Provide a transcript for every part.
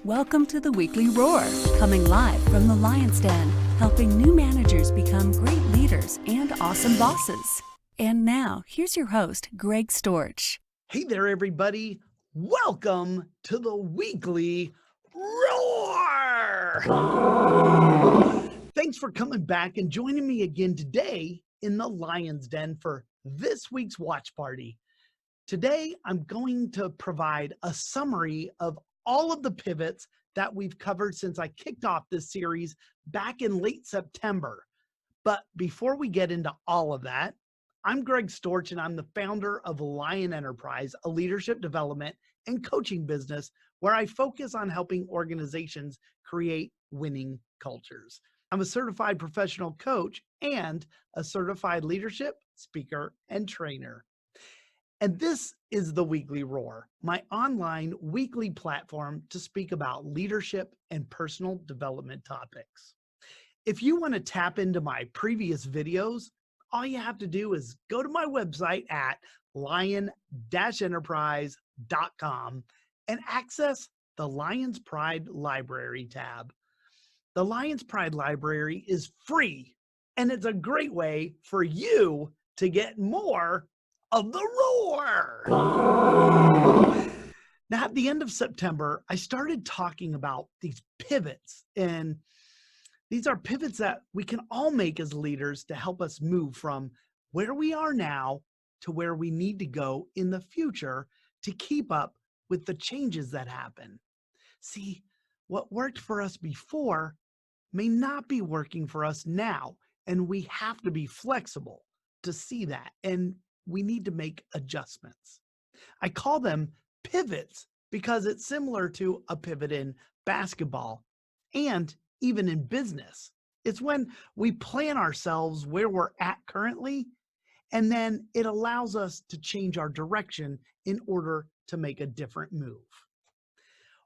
Welcome to the Weekly Roar, coming live from the Lion's Den, helping new managers become great leaders and awesome bosses. And now, here's your host, Greg Storch. Hey there, everybody. Welcome to the Weekly Roar. Thanks for coming back and joining me again today in the Lion's Den for this week's watch party. Today, I'm going to provide a summary of all of the pivots that we've covered since I kicked off this series back in late September. But before we get into all of that, I'm Greg Storch, and I'm the founder of Lion Enterprise, a leadership development and coaching business where I focus on helping organizations create winning cultures. I'm a certified professional coach and a certified leadership speaker and trainer. And this is the Weekly Roar, my online weekly platform to speak about leadership and personal development topics. If you want to tap into my previous videos, all you have to do is go to my website at lion-enterprise.com and access the Lion's Pride Library tab. The Lion's Pride Library is free, and it's a great way for you to get more of the roar. Now, at the end of September, I started talking about these pivots, and these are pivots that we can all make as leaders to help us move from where we are now to where we need to go in the future to keep up with the changes that happen. See, what worked for us before may not be working for us now, and we have to be flexible to see that, and we need to make adjustments. I call them pivots because it's similar to a pivot in basketball and even in business. It's when we plan ourselves where we're at currently, and then it allows us to change our direction in order to make a different move.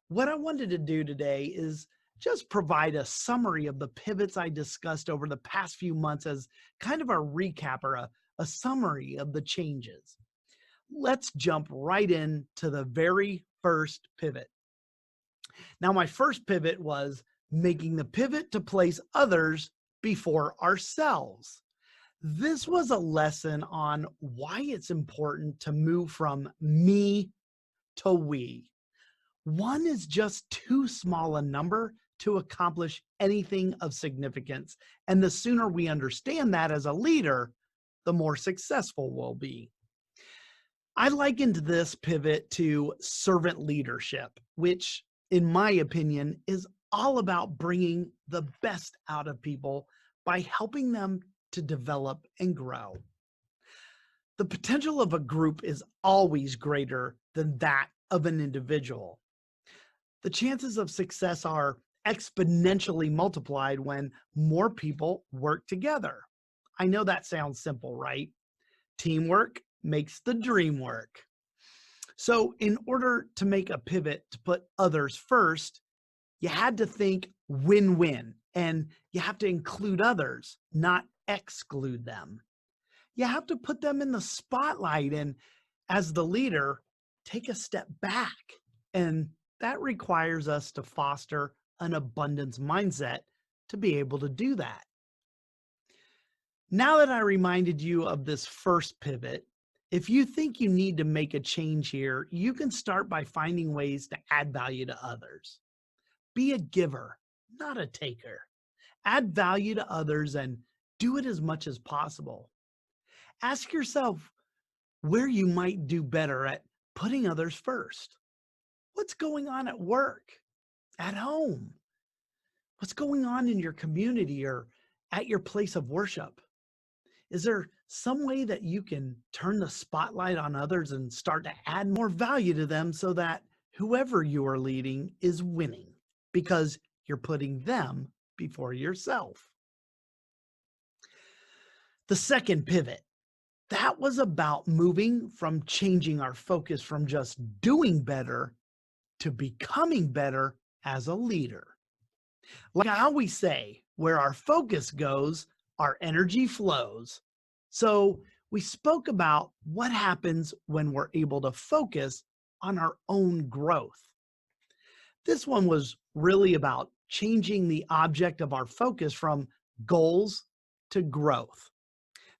What I wanted to do today is just provide a summary of the pivots I discussed over the past few months as kind of a recap or a summary of the changes. Let's jump right into the very first pivot. Now, my first pivot was making the pivot to place others before ourselves. This was a lesson on why it's important to move from me to we. One is just too small a number to accomplish anything of significance, and the sooner we understand that as a leader, the more successful we'll be. I likened this pivot to servant leadership, which, in my opinion, is all about bringing the best out of people by helping them to develop and grow. The potential of a group is always greater than that of an individual. The chances of success are exponentially multiplied when more people work together. I know that sounds simple, right? Teamwork makes the dream work. So in order to make a pivot to put others first, you had to think win-win, and you have to include others, not exclude them. You have to put them in the spotlight, and as the leader, take a step back. And that requires us to foster an abundance mindset to be able to do that. Now that I reminded you of this first pivot, if you think you need to make a change here, you can start by finding ways to add value to others. Be a giver, not a taker. Add value to others and do it as much as possible. Ask yourself where you might do better at putting others first. What's going on at work, at home? What's going on in your community or at your place of worship? Is there some way that you can turn the spotlight on others and start to add more value to them so that whoever you are leading is winning because you're putting them before yourself? The second pivot, that was about moving from changing our focus from just doing better to becoming better as a leader. Like I always say, where our focus goes, our energy flows. So we spoke about what happens when we're able to focus on our own growth. This one was really about changing the object of our focus from goals to growth.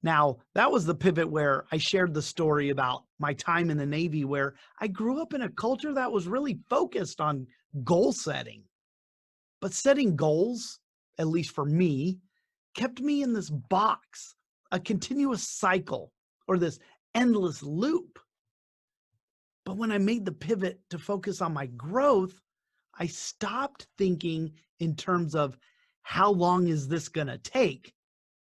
Now, that was the pivot where I shared the story about my time in the Navy, where I grew up in a culture that was really focused on goal setting. But setting goals, at least for me, kept me in this box, a continuous cycle, or this endless loop. But when I made the pivot to focus on my growth, I stopped thinking in terms of how long is this going to take?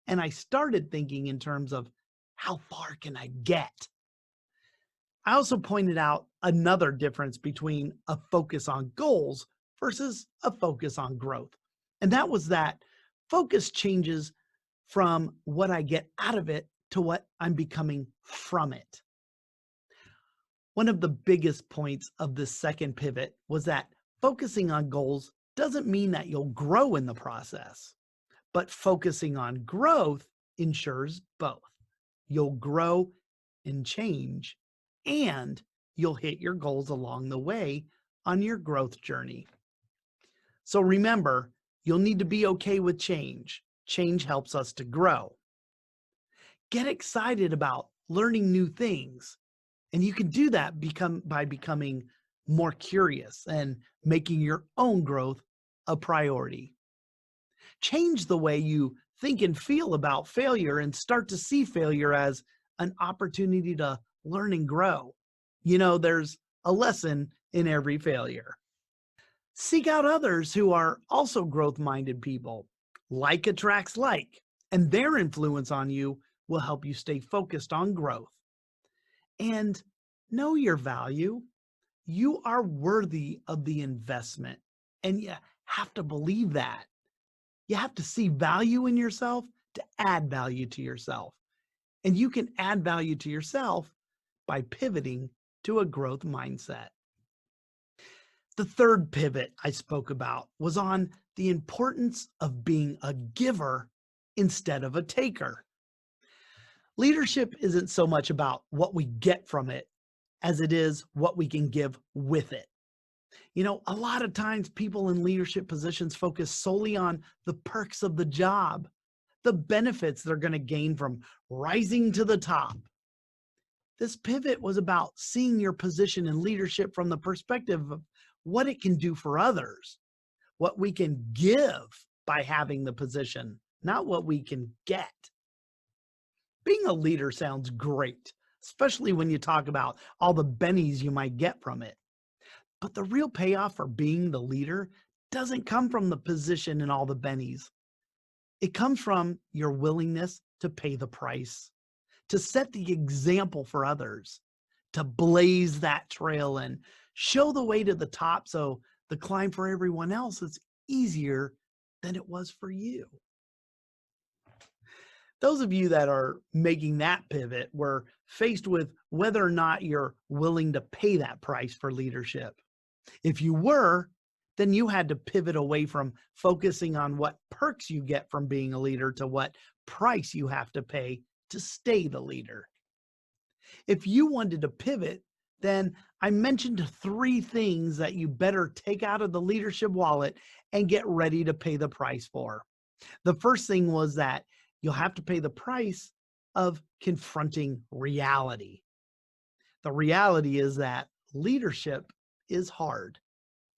And I started thinking in terms of how far can I get? I also pointed out another difference between a focus on goals versus a focus on growth. And that was that focus changes from what I get out of it to what I'm becoming from it. One of the biggest points of this second pivot was that focusing on goals doesn't mean that you'll grow in the process, but focusing on growth ensures both. You'll grow and change, and you'll hit your goals along the way on your growth journey. So remember, you'll need to be okay with change. Change helps us to grow. Get excited about learning new things. And you can do that by becoming more curious and making your own growth a priority. Change the way you think and feel about failure and start to see failure as an opportunity to learn and grow. There's a lesson in every failure. Seek out others who are also growth-minded people. Like attracts like, and their influence on you will help you stay focused on growth. And know your value. You are worthy of the investment, and you have to believe that. You have to see value in yourself to add value to yourself. And you can add value to yourself by pivoting to a growth mindset. The third pivot I spoke about was on the importance of being a giver instead of a taker. Leadership isn't so much about what we get from it as it is what we can give with it. A lot of times people in leadership positions focus solely on the perks of the job, the benefits they're going to gain from rising to the top. This pivot was about seeing your position in leadership from the perspective of what it can do for others, what we can give by having the position, not what we can get. Being a leader sounds great, especially when you talk about all the bennies you might get from it. But the real payoff for being the leader doesn't come from the position and all the bennies. It comes from your willingness to pay the price, to set the example for others, to blaze that trail and show the way to the top so the climb for everyone else is easier than it was for you. Those of you that are making that pivot were faced with whether or not you're willing to pay that price for leadership. If you were, then you had to pivot away from focusing on what perks you get from being a leader to what price you have to pay to stay the leader. If you wanted to pivot, then I mentioned 3 things that you better take out of the leadership wallet and get ready to pay the price for. The first thing was that you'll have to pay the price of confronting reality. The reality is that leadership is hard,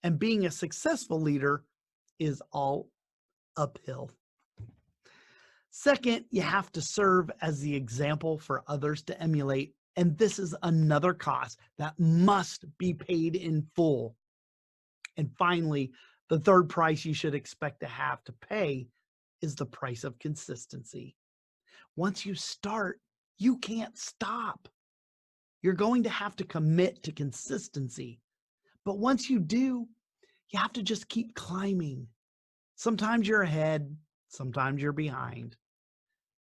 and being a successful leader is all uphill. Second, you have to serve as the example for others to emulate, and this is another cost that must be paid in full. And finally, the third price you should expect to have to pay is the price of consistency. Once you start, you can't stop. You're going to have to commit to consistency. But once you do, you have to just keep climbing. Sometimes you're ahead, sometimes you're behind.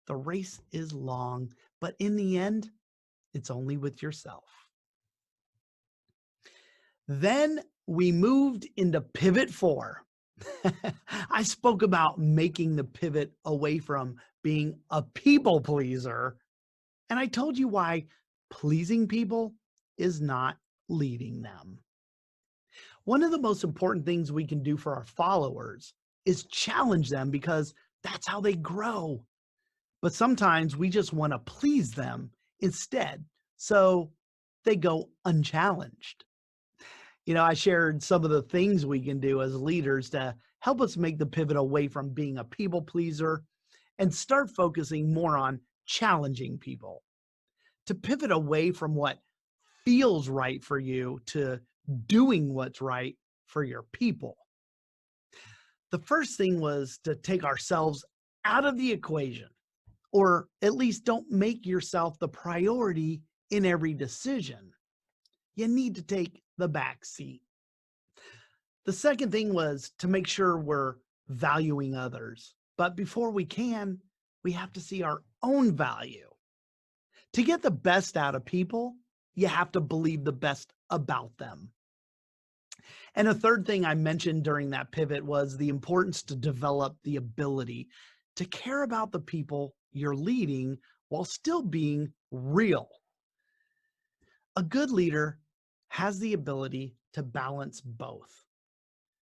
The race is long, but in the end, it's only with yourself. Then we moved into pivot 4. I spoke about making the pivot away from being a people pleaser, and I told you why pleasing people is not leading them. One of the most important things we can do for our followers is challenge them because that's how they grow. But sometimes we just want to please them instead. So they go unchallenged. I shared some of the things we can do as leaders to help us make the pivot away from being a people pleaser and start focusing more on challenging people, to pivot away from what feels right for you to doing what's right for your people. The first thing was to take ourselves out of the equation, or at least don't make yourself the priority in every decision. You need to take the back seat. The second thing was to make sure we're valuing others. But before we can, we have to see our own value. To get the best out of people, you have to believe the best about them. And a third thing I mentioned during that pivot was the importance to develop the ability to care about the people you're leading while still being real. A good leader has the ability to balance both.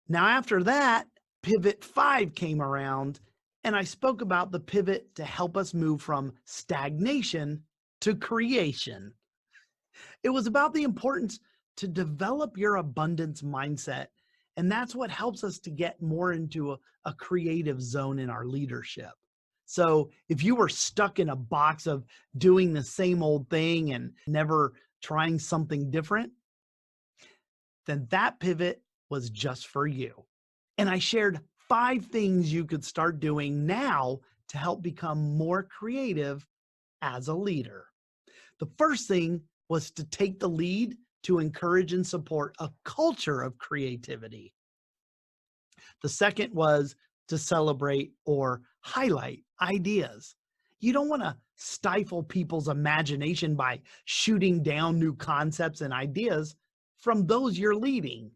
Now, after that, pivot 5 came around, and I spoke about the pivot to help us move from stagnation to creation. It was about the importance to develop your abundance mindset. And that's what helps us to get more into a creative zone in our leadership. So if you were stuck in a box of doing the same old thing and never trying something different, then that pivot was just for you. And I shared 5 things you could start doing now to help become more creative as a leader. The first thing was to take the lead to encourage and support a culture of creativity. The second was to celebrate or highlight ideas. You don't want to stifle people's imagination by shooting down new concepts and ideas from those you're leading.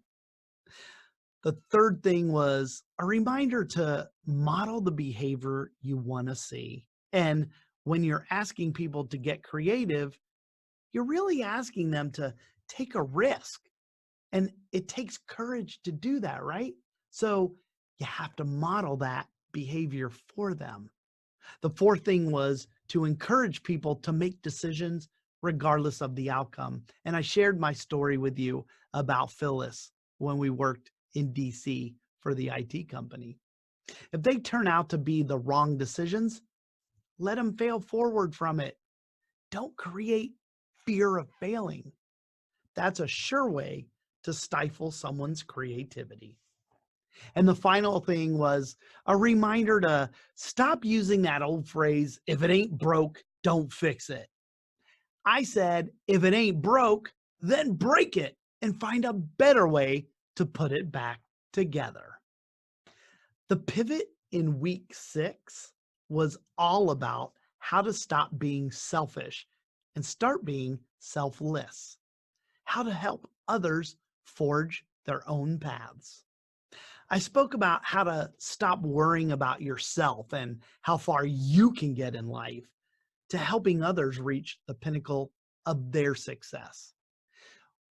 The third thing was a reminder to model the behavior you want to see. And when you're asking people to get creative, you're really asking them to take a risk. And it takes courage to do that, right? So you have to model that behavior for them. The fourth thing was to encourage people to make decisions regardless of the outcome. And I shared my story with you about Phyllis when we worked in DC for the IT company. If they turn out to be the wrong decisions, let them fail forward from it. Don't create fear of failing. That's a sure way to stifle someone's creativity. And the final thing was a reminder to stop using that old phrase, if it ain't broke, don't fix it. I said, if it ain't broke, then break it and find a better way to put it back together. The pivot in week 6 was all about how to stop being selfish and start being selfless, how to help others forge their own paths. I spoke about how to stop worrying about yourself and how far you can get in life to helping others reach the pinnacle of their success.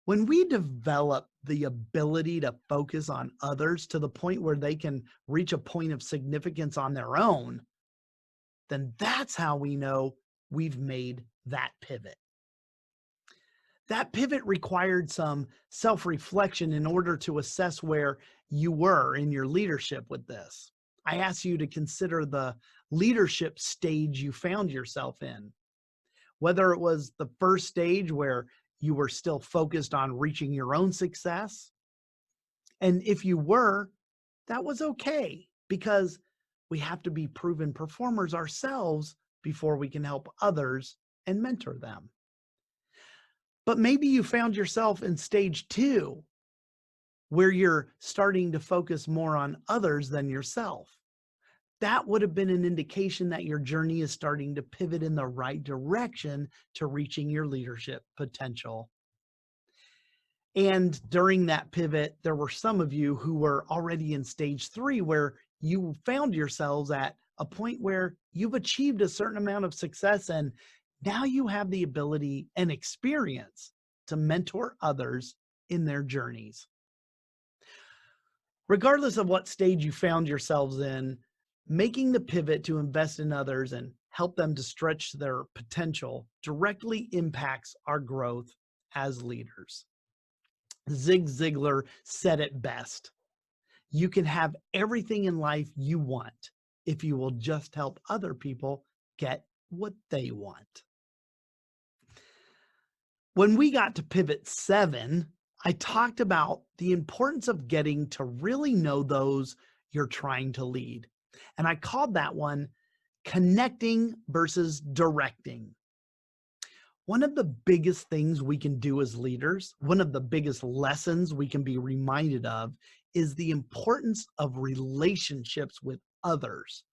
When we develop the ability to focus on others to the point where they can reach a point of significance on their own, then that's how we know we've made that pivot. That pivot required some self-reflection in order to assess where you were in your leadership with this. I asked you to consider the leadership stage you found yourself in, whether it was the first stage where you were still focused on reaching your own success. And if you were, that was okay, because we have to be proven performers ourselves before we can help others and mentor them. But maybe you found yourself in stage 2, where you're starting to focus more on others than yourself. That would have been an indication that your journey is starting to pivot in the right direction to reaching your leadership potential. And during that pivot, there were some of you who were already in stage 3, where you found yourselves at a point where you've achieved a certain amount of success, and now you have the ability and experience to mentor others in their journeys. Regardless of what stage you found yourselves in, making the pivot to invest in others and help them to stretch their potential directly impacts our growth as leaders. Zig Ziglar said it best. You can have everything in life you want if you will just help other people get what they want. When we got to pivot 7, I talked about the importance of getting to really know those you're trying to lead. And I called that one connecting versus directing. One of the biggest things we can do as leaders, one of the biggest lessons we can be reminded of, is the importance of relationships with others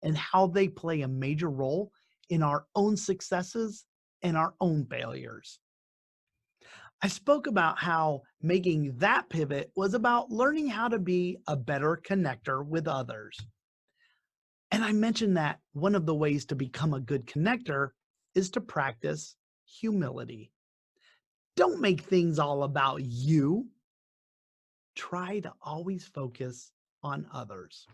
and how they play a major role in our own successes and our own failures. I spoke about how making that pivot was about learning how to be a better connector with others. And I mentioned that one of the ways to become a good connector is to practice humility. Don't make things all about you. Try to always focus on others.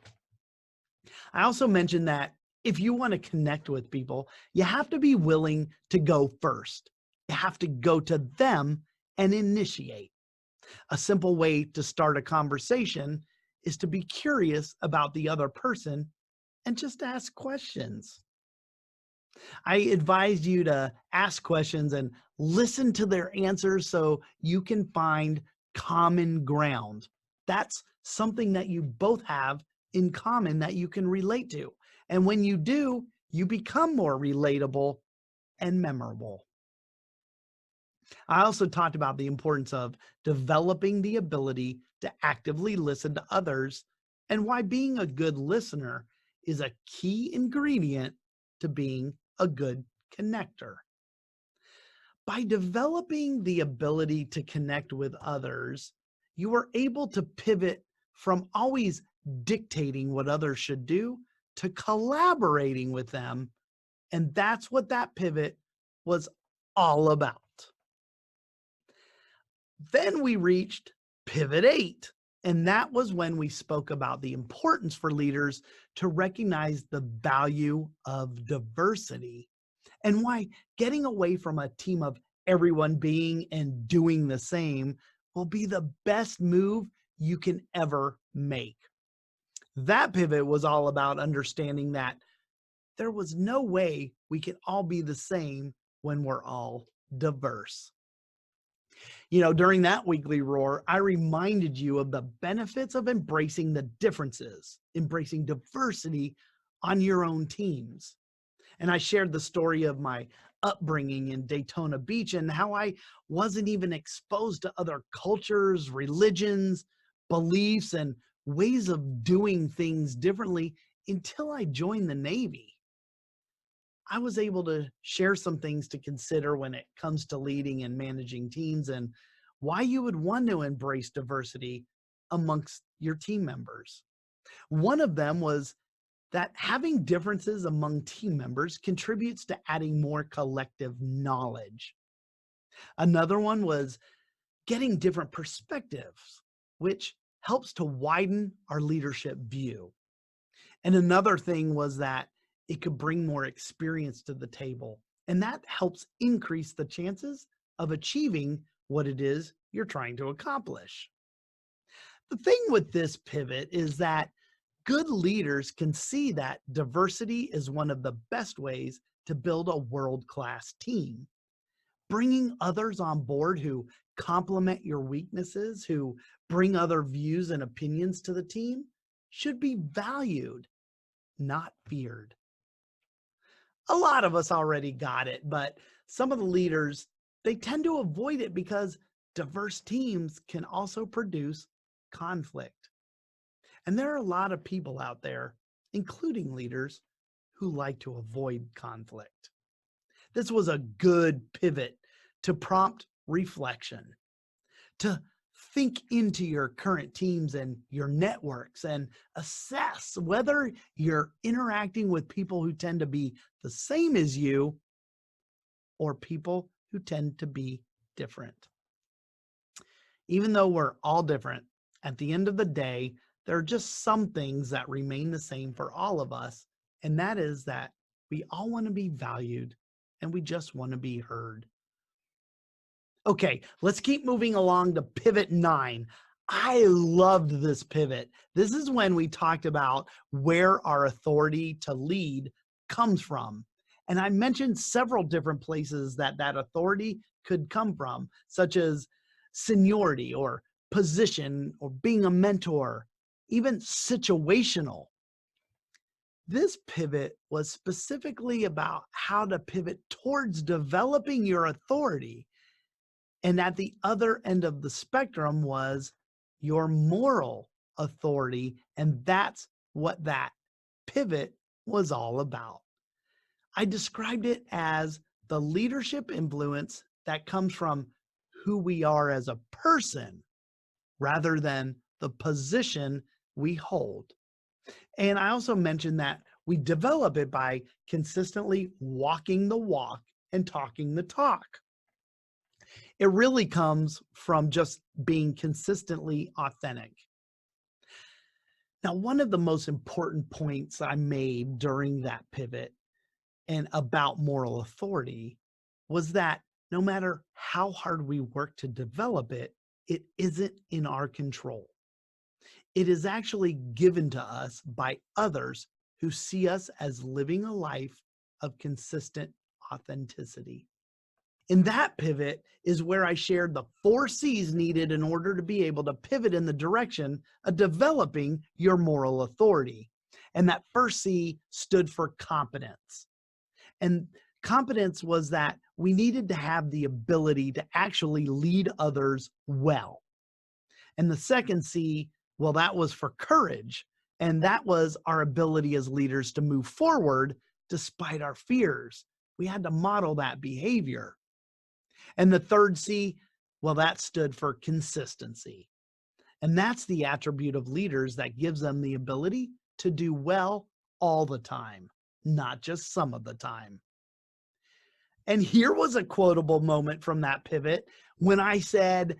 I also mentioned that if you want to connect with people, you have to be willing to go first. You have to go to them and initiate. A simple way to start a conversation is to be curious about the other person and just ask questions. I advise you to ask questions and listen to their answers so you can find common ground. That's something that you both have in common that you can relate to. And when you do, you become more relatable and memorable. I also talked about the importance of developing the ability to actively listen to others and why being a good listener is a key ingredient to being a good connector. By developing the ability to connect with others, you are able to pivot from always dictating what others should do to collaborating with them. And that's what that pivot was all about. Then we reached pivot 8, and that was when we spoke about the importance for leaders to recognize the value of diversity and why getting away from a team of everyone being and doing the same will be the best move you can ever make. That pivot was all about understanding that there was no way we could all be the same when we're all diverse. During that weekly roar, I reminded you of the benefits of embracing the differences, embracing diversity on your own teams. And I shared the story of my upbringing in Daytona Beach and how I wasn't even exposed to other cultures, religions, beliefs, and ways of doing things differently until I joined the Navy. I was able to share some things to consider when it comes to leading and managing teams and why you would want to embrace diversity amongst your team members. One of them was that having differences among team members contributes to adding more collective knowledge. Another one was getting different perspectives, which helps to widen our leadership view. And another thing was that it could bring more experience to the table, and that helps increase the chances of achieving what it is you're trying to accomplish. The thing with this pivot is that good leaders can see that diversity is one of the best ways to build a world-class team. Bringing others on board who complement your weaknesses, who bring other views and opinions to the team, should be valued, not feared. A lot of us already got it, but some of the leaders, they tend to avoid it because diverse teams can also produce conflict. And there are a lot of people out there, including leaders, who like to avoid conflict. This was a good pivot to prompt reflection, to think into your current teams and your networks and assess whether you're interacting with people who tend to be the same as you or people who tend to be different. Even though we're all different, at the end of the day, There are just some things that remain the same for all of us, and that is that we all want to be valued and we just want to be heard. Okay, let's keep moving along to pivot 9. I loved this pivot. This is when we talked about where our authority to lead comes from. And I mentioned several different places that that authority could come from, such as seniority or position or being a mentor, even situational. This pivot was specifically about how to pivot towards developing your authority, and at the other end of the spectrum was your moral authority. And that's what that pivot was all about. I described it as the leadership influence that comes from who we are as a person rather than the position we hold. And I also mentioned that we develop it by consistently walking the walk and talking the talk. It really comes from just being consistently authentic. Now, one of the most important points I made during that pivot and about moral authority was that no matter how hard we work to develop it, it isn't in our control. It is actually given to us by others who see us as living a life of consistent authenticity. In that pivot is where I shared the 4 C's needed in order to be able to pivot in the direction of developing your moral authority. And that first C stood for competence. And competence was that we needed to have the ability to actually lead others well. And the second C, well, that was for courage. And that was our ability as leaders to move forward despite our fears. We had to model that behavior. And the third C, well, that stood for consistency. And that's the attribute of leaders that gives them the ability to do well all the time, not just some of the time. And here was a quotable moment from that pivot when I said,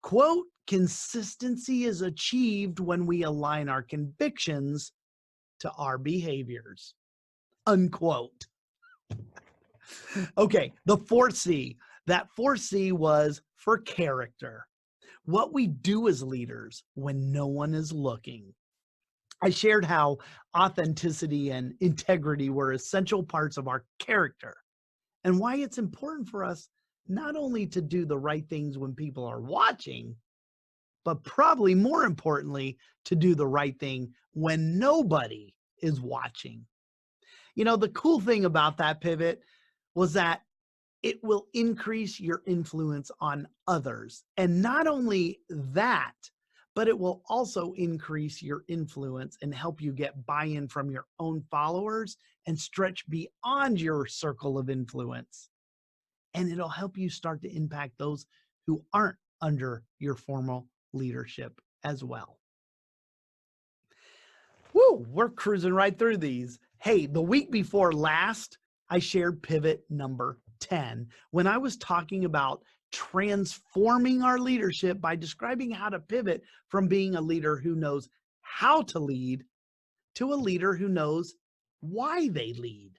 quote, consistency is achieved when we align our convictions to our behaviors, unquote. Okay, the 4th C. That 4th C was for character. What we do as leaders when no one is looking. I shared how authenticity and integrity were essential parts of our character and why it's important for us not only to do the right things when people are watching, but probably more importantly, to do the right thing when nobody is watching. You know, the cool thing about that pivot was that it will increase your influence on others. And not only that, but it will also increase your influence and help you get buy-in from your own followers and stretch beyond your circle of influence. And it'll help you start to impact those who aren't under your formal leadership as well. Woo, we're cruising right through these. Hey, the week before last, I shared pivot number 10 when I was talking about transforming our leadership by describing how to pivot from being a leader who knows how to lead to a leader who knows why they lead.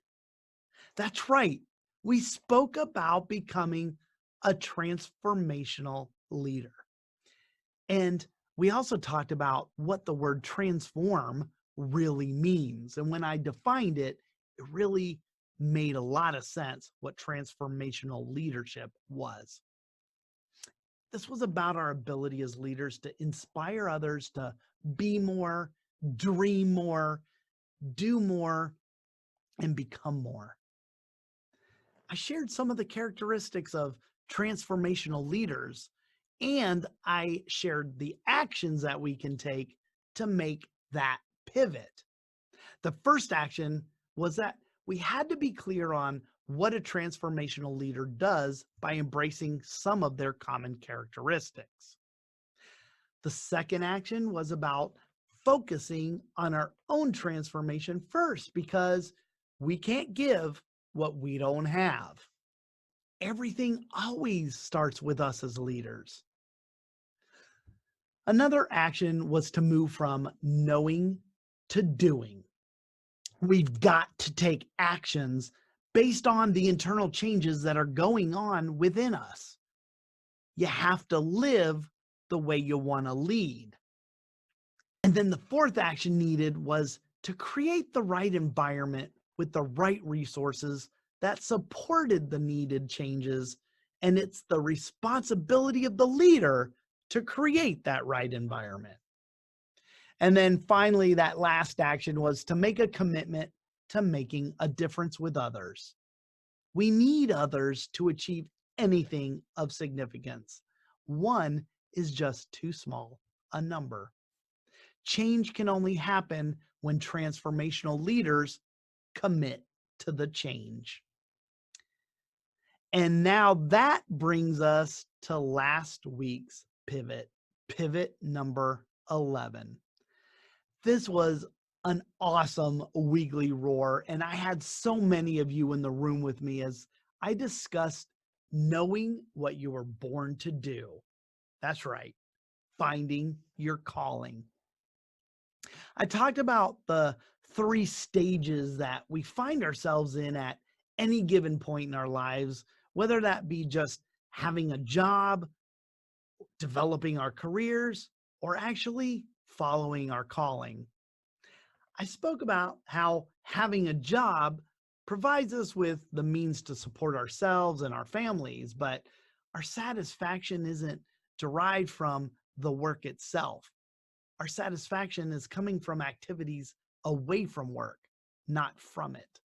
That's right. We spoke about becoming a transformational leader. And we also talked about what the word transform really means. And when I defined it, it really made a lot of sense what transformational leadership was. This was about our ability as leaders to inspire others to be more, dream more, do more, and become more. I shared some of the characteristics of transformational leaders, and I shared the actions that we can take to make that pivot. The first action was that we had to be clear on what a transformational leader does by embracing some of their common characteristics. The second action was about focusing on our own transformation first, because we can't give what we don't have. Everything always starts with us as leaders. Another action was to move from knowing to doing. We've got to take actions based on the internal changes that are going on within us. You have to live the way you want to lead. And then the fourth action needed was to create the right environment with the right resources that supported the needed changes. And it's the responsibility of the leader to create that right environment. And then finally, that last action was to make a commitment to making a difference with others. We need others to achieve anything of significance. One is just too small a number. Change can only happen when transformational leaders commit to the change. And now that brings us to last week's pivot, pivot number 11. This was an awesome weekly roar, and I had so many of you in the room with me as I discussed knowing what you were born to do. That's right, finding your calling. I talked about the 3 stages that we find ourselves in at any given point in our lives, whether that be just having a job, developing our careers, or actually following our calling. I spoke about how having a job provides us with the means to support ourselves and our families, but our satisfaction isn't derived from the work itself. Our satisfaction is coming from activities away from work, not from it.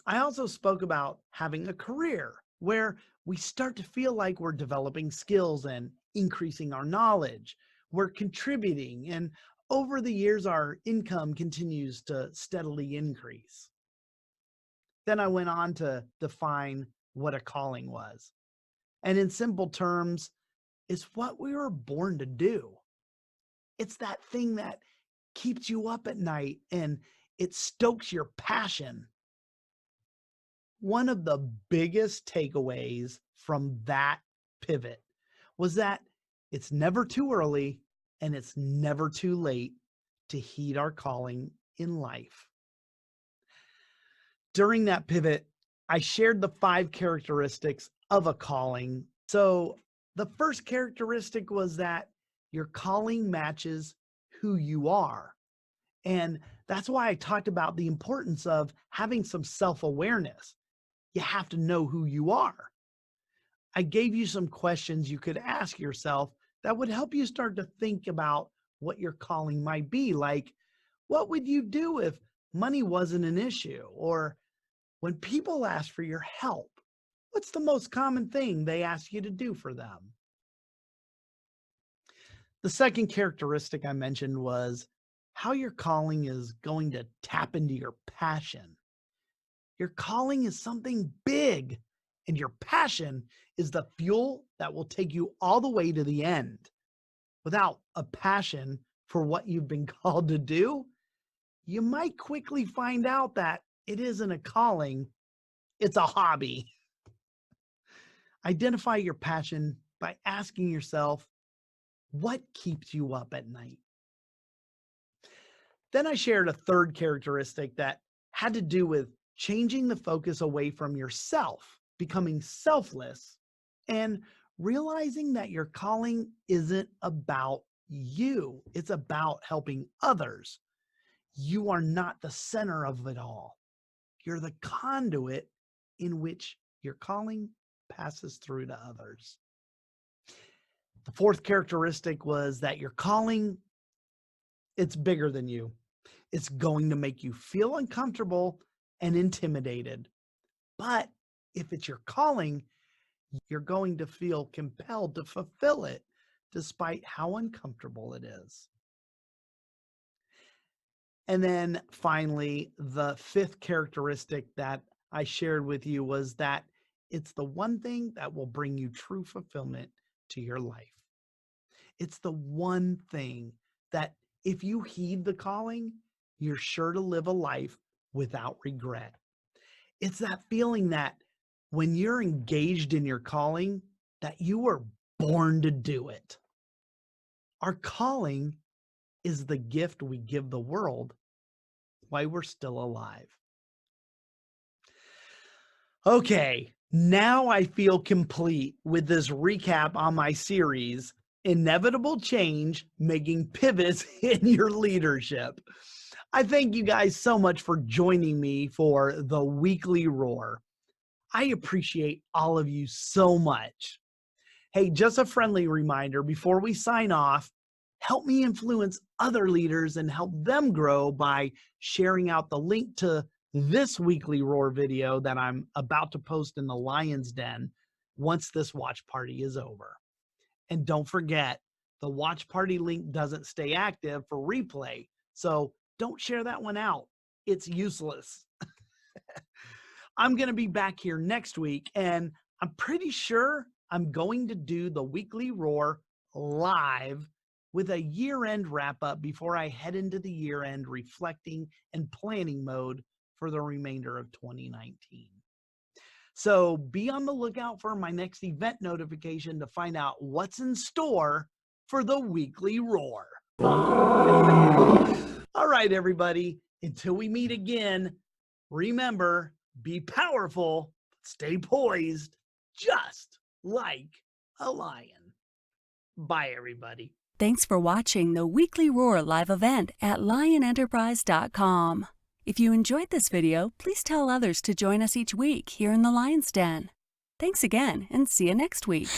I also spoke about having a career where we start to feel like we're developing skills and increasing our knowledge. We're contributing, and over the years, our income continues to steadily increase. Then I went on to define what a calling was. And in simple terms, it's what we were born to do. It's that thing that keeps you up at night and it stokes your passion. One of the biggest takeaways from that pivot was that it's never too early and it's never too late to heed our calling in life. During that pivot, I shared the 5 characteristics of a calling. So the first characteristic was that your calling matches who you are. And that's why I talked about the importance of having some self-awareness. You have to know who you are. I gave you some questions you could ask yourself that would help you start to think about what your calling might be. Like, what would you do if money wasn't an issue? Or when people ask for your help, what's the most common thing they ask you to do for them? The second characteristic I mentioned was how your calling is going to tap into your passion. Your calling is something big, and your passion is the fuel that will take you all the way to the end. Without a passion for what you've been called to do, you might quickly find out that it isn't a calling, it's a hobby. Identify your passion by asking yourself, what keeps you up at night? Then I shared a third characteristic that had to do with changing the focus away from yourself, becoming selfless, and realizing that your calling isn't about you. It's about helping others. You are not the center of it all. You're the conduit in which your calling passes through to others. The fourth characteristic was that your calling, it's bigger than you. It's going to make you feel uncomfortable and intimidated. But if it's your calling, you're going to feel compelled to fulfill it despite how uncomfortable it is. And then finally, the fifth characteristic that I shared with you was that it's the one thing that will bring you true fulfillment to your life. It's the one thing that if you heed the calling, you're sure to live a life without regret. It's that feeling that when you're engaged in your calling, that you were born to do it. Our calling is the gift we give the world while we're still alive. Okay, now I feel complete with this recap on my series, Inevitable Change, Making Pivots in Your Leadership. I thank you guys so much for joining me for the weekly roar. I appreciate all of you so much. Hey, just a friendly reminder before we sign off, help me influence other leaders and help them grow by sharing out the link to this weekly roar video that I'm about to post in the Lion's Den once this watch party is over. And don't forget, the watch party link doesn't stay active for replay, so don't share that one out. It's useless. I'm going to be back here next week, and I'm pretty sure I'm going to do the weekly roar live with a year-end wrap-up before I head into the year-end reflecting and planning mode for the remainder of 2019. So be on the lookout for my next event notification to find out what's in store for the weekly roar. All right, everybody, until we meet again, remember, be powerful, stay poised, just like a lion. Bye, everybody. Thanks for watching the Weekly Roar live event at lionenterprise.com. If you enjoyed this video, please tell others to join us each week here in the Lion's Den. Thanks again, and see you next week.